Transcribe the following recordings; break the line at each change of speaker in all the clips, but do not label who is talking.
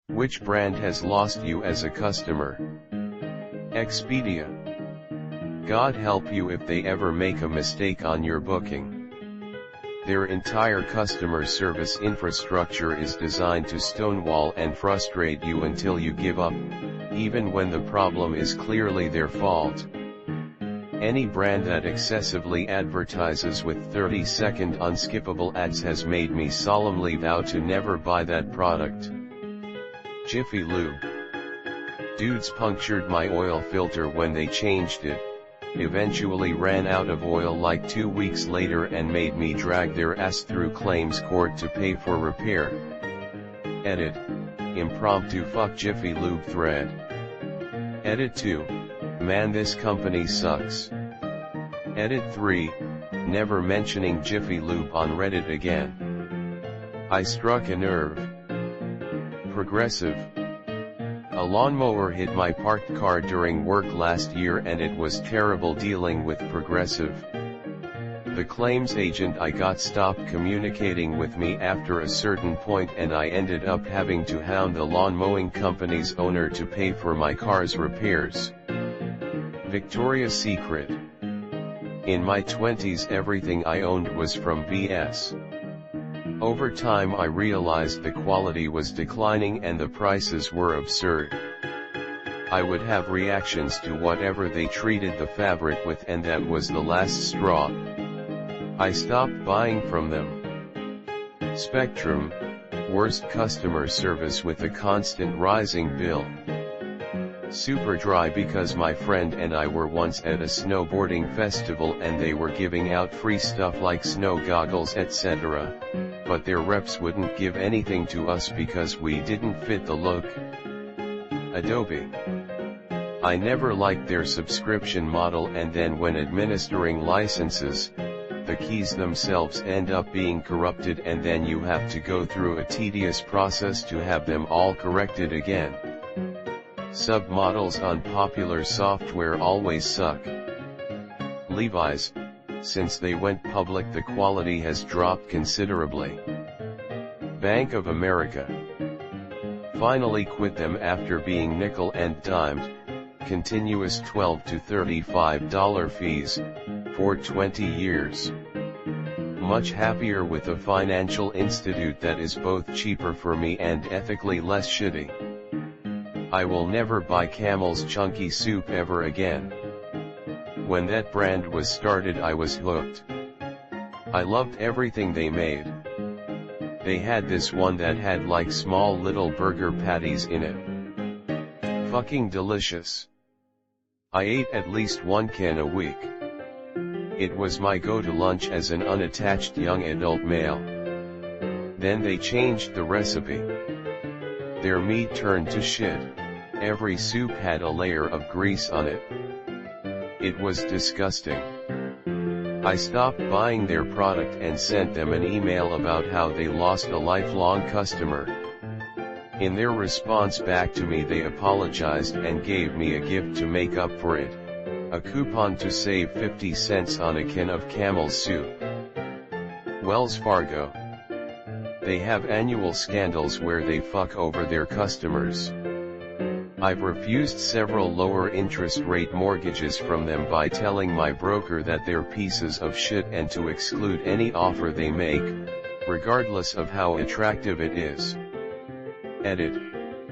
Which brand has lost you as a customer? Expedia. God help you if they ever make a mistake on your booking. Their entire customer service infrastructure is designed to stonewall and frustrate you until you give up, even when the problem is clearly their fault. Any brand that excessively advertises with 30-second unskippable ads has made me solemnly vow to never buy that product. Jiffy Lube. Dudes punctured my oil filter when they changed it, eventually ran out of oil like 2 weeks later and made me drag their ass through claims court to pay for repair. Edit. Impromptu fuck Jiffy Lube thread. Edit 2. Man, this company sucks. Edit 3. Never mentioning Jiffy Lube on Reddit again. I struck a nerve. Progressive. A lawnmower hit my parked car during work last year and it was terrible dealing with Progressive. The claims agent I got stopped communicating with me after a certain point and I ended up having to hound the lawn mowing company's owner to pay for my car's repairs. Victoria's Secret. In my 20s everything I owned was from VS. Over time I realized the quality was declining and the prices were absurd. I would have reactions to whatever they treated the fabric with and that was the last straw. I stopped buying from them. Spectrum. Worst customer service with a constant rising bill. Super dry because my friend and I were once at a snowboarding festival and they were giving out free stuff like snow goggles etc. But their reps wouldn't give anything to us because we didn't fit the look. Adobe. I never liked their subscription model and then when administering licenses, the keys themselves end up being corrupted and then you have to go through a tedious process to have them all corrected again. Submodels on popular software always suck. Levi's. Since they went public the quality has dropped considerably. Bank of America. Finally quit them after being nickel and dimed, continuous $12 to $35 fees, for 20 years. Much happier with a financial institute that is both cheaper for me and ethically less shitty. I will never buy Camel's Chunky Soup ever again. When that brand was started I was hooked. I loved everything they made. They had this one that had like small little burger patties in it. Fucking delicious. I ate at least one can a week. It was my go-to lunch as an unattached young adult male. Then they changed the recipe. Their meat turned to shit. Every soup had a layer of grease on it. It was disgusting. I stopped buying their product and sent them an email about how they lost a lifelong customer. In their response back to me they apologized and gave me a gift to make up for it, a coupon to save 50 cents on a can of Camel's soup. Wells Fargo. They have annual scandals where they fuck over their customers. I've refused several lower interest rate mortgages from them by telling my broker that they're pieces of shit and to exclude any offer they make, regardless of how attractive it is. Edit.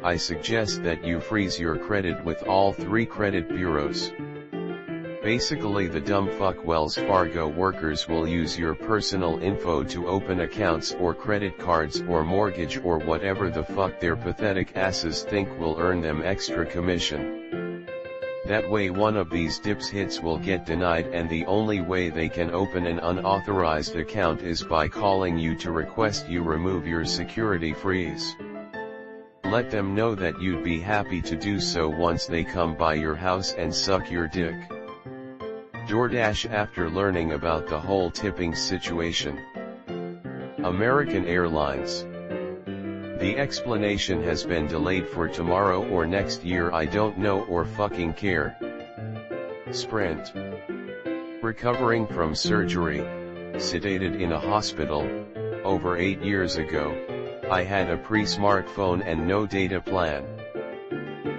I suggest that you freeze your credit with all 3 credit bureaus. Basically the dumb fuck Wells Fargo workers will use your personal info to open accounts or credit cards or mortgage or whatever the fuck their pathetic asses think will earn them extra commission. That way one of these dips hits will get denied and the only way they can open an unauthorized account is by calling you to request you remove your security freeze. Let them know that you'd be happy to do so once they come by your house and suck your dick. DoorDash. After learning about the whole tipping situation. American Airlines. The explanation has been delayed for tomorrow or next year. I don't know or fucking care. Sprint. Recovering from surgery, sedated in a hospital, over 8 years ago, I had a pre-smartphone and no data plan.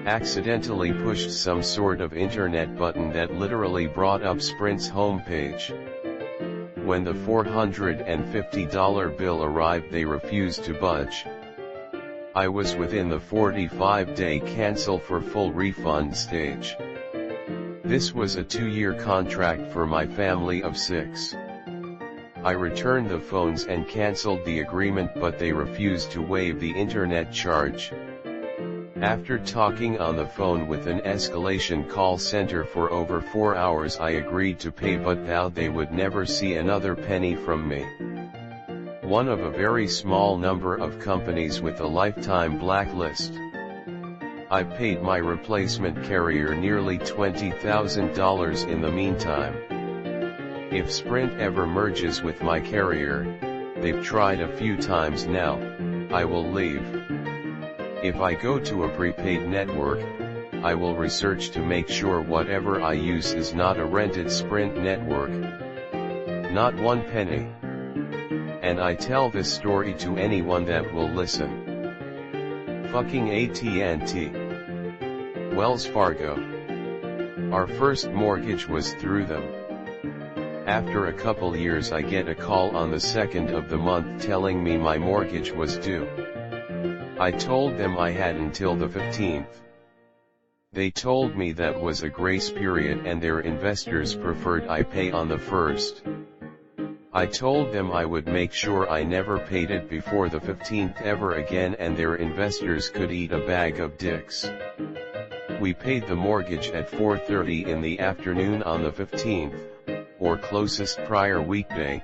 Accidentally pushed some sort of internet button that literally brought up Sprint's homepage. When the $450 bill arrived, they refused to budge. I was within the 45-day cancel for full refund stage. This was a 2-year contract for my family of 6. I returned the phones and canceled the agreement, but they refused to waive the internet charge. After talking on the phone with an escalation call center for over 4 hours, I agreed to pay, but vowed they would never see another penny from me. One of a very small number of companies with a lifetime blacklist. I paid my replacement carrier nearly $20,000 in the meantime. If Sprint ever merges with my carrier, they've tried a few times now, I will leave. If I go to a prepaid network, I will research to make sure whatever I use is not a rented Sprint network. Not one penny. And I tell this story to anyone that will listen. Fucking AT&T. Wells Fargo. Our first mortgage was through them. After a couple years, I get a call on the 2nd of the month telling me my mortgage was due. I told them I had until the 15th. They told me that was a grace period and their investors preferred I pay on the 1st. I told them I would make sure I never paid it before the 15th ever again, and their investors could eat a bag of dicks. We paid the mortgage at 4:30 in the afternoon on the 15th, or closest prior weekday,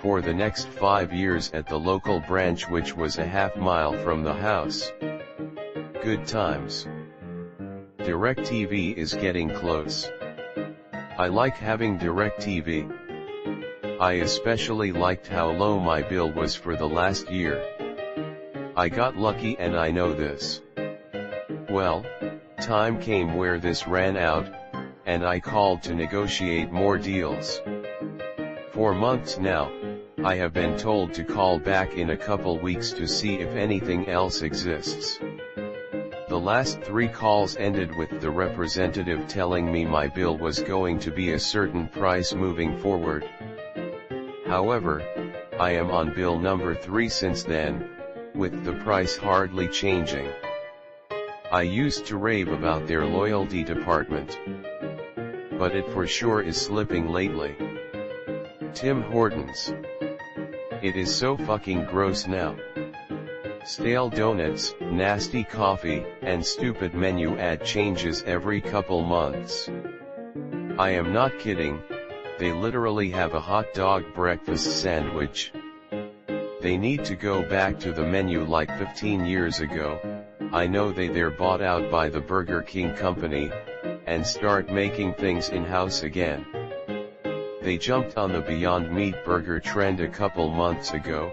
for the next 5 years at the local branch, which was a half-mile from the house. Good times. DirecTV is getting close. I like having DirecTV. I especially liked how low my bill was for the last year. I got lucky, and I know this. Well, time came where this ran out, and I called to negotiate more deals. For months now, I have been told to call back in a couple weeks to see if anything else exists. The last 3 calls ended with the representative telling me my bill was going to be a certain price moving forward. However, I am on bill number 3 since then, with the price hardly changing. I used to rave about their loyalty department, but it for sure is slipping lately. Tim Hortons. It is so fucking gross now. Stale donuts, nasty coffee, and stupid menu ad changes every couple months. I am not kidding, they literally have a hot dog breakfast sandwich. They need to go back to the menu like 15 years ago. I know they're bought out by the Burger King company, and start making things in-house again. They jumped on the Beyond Meat burger trend a couple months ago,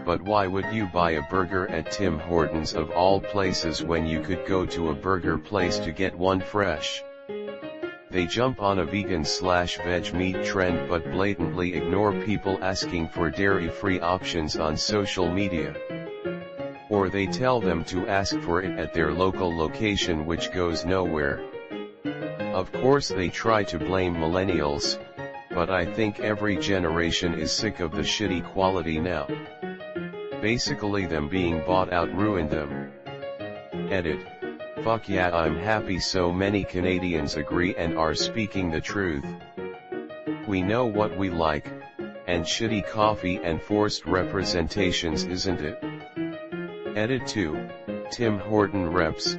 but why would you buy a burger at Tim Hortons of all places when you could go to a burger place to get one fresh? They jump on a vegan/veg meat trend but blatantly ignore people asking for dairy-free options on social media. Or they tell them to ask for it at their local location, which goes nowhere. Of course they try to blame millennials, but I think every generation is sick of the shitty quality now. Basically them being bought out ruined them. Edit. Fuck yeah, I'm happy so many Canadians agree and are speaking the truth. We know what we like, and shitty coffee and forced representations isn't it? Edit 2. Tim Horton reps,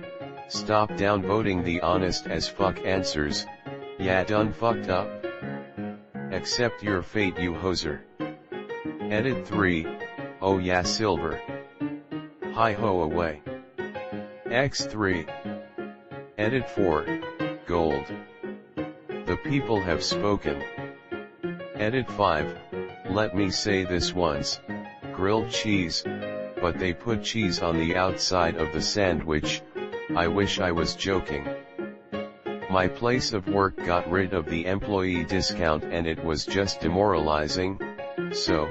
stop downvoting the honest as fuck answers, yeah done fucked up. Accept your fate you hoser. Edit 3, oh yeah silver. Hi ho away. X3. Edit 4, gold. The people have spoken. Edit 5, let me say this once, grilled cheese, but they put cheese on the outside of the sandwich, I wish I was joking. My place of work got rid of the employee discount and it was just demoralizing, so,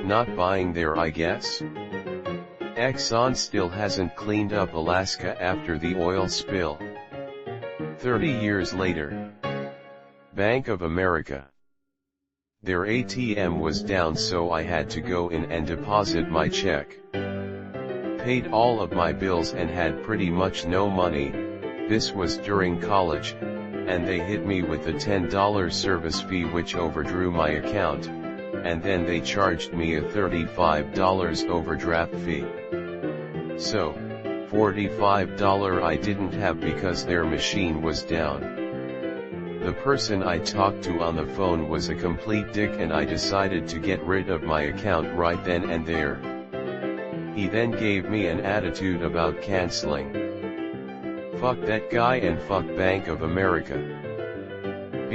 not buying there I guess. Exxon still hasn't cleaned up Alaska after the oil spill. 30 years later. Bank of America. Their ATM was down, so I had to go in and deposit my check. Paid all of my bills and had pretty much no money. This was during college, and they hit me with a $10 service fee which overdrew my account, and then they charged me a $35 overdraft fee. So, $45 I didn't have because their machine was down. The person I talked to on the phone was a complete dick, and I decided to get rid of my account right then and there. He then gave me an attitude about canceling. Fuck that guy and fuck Bank of America.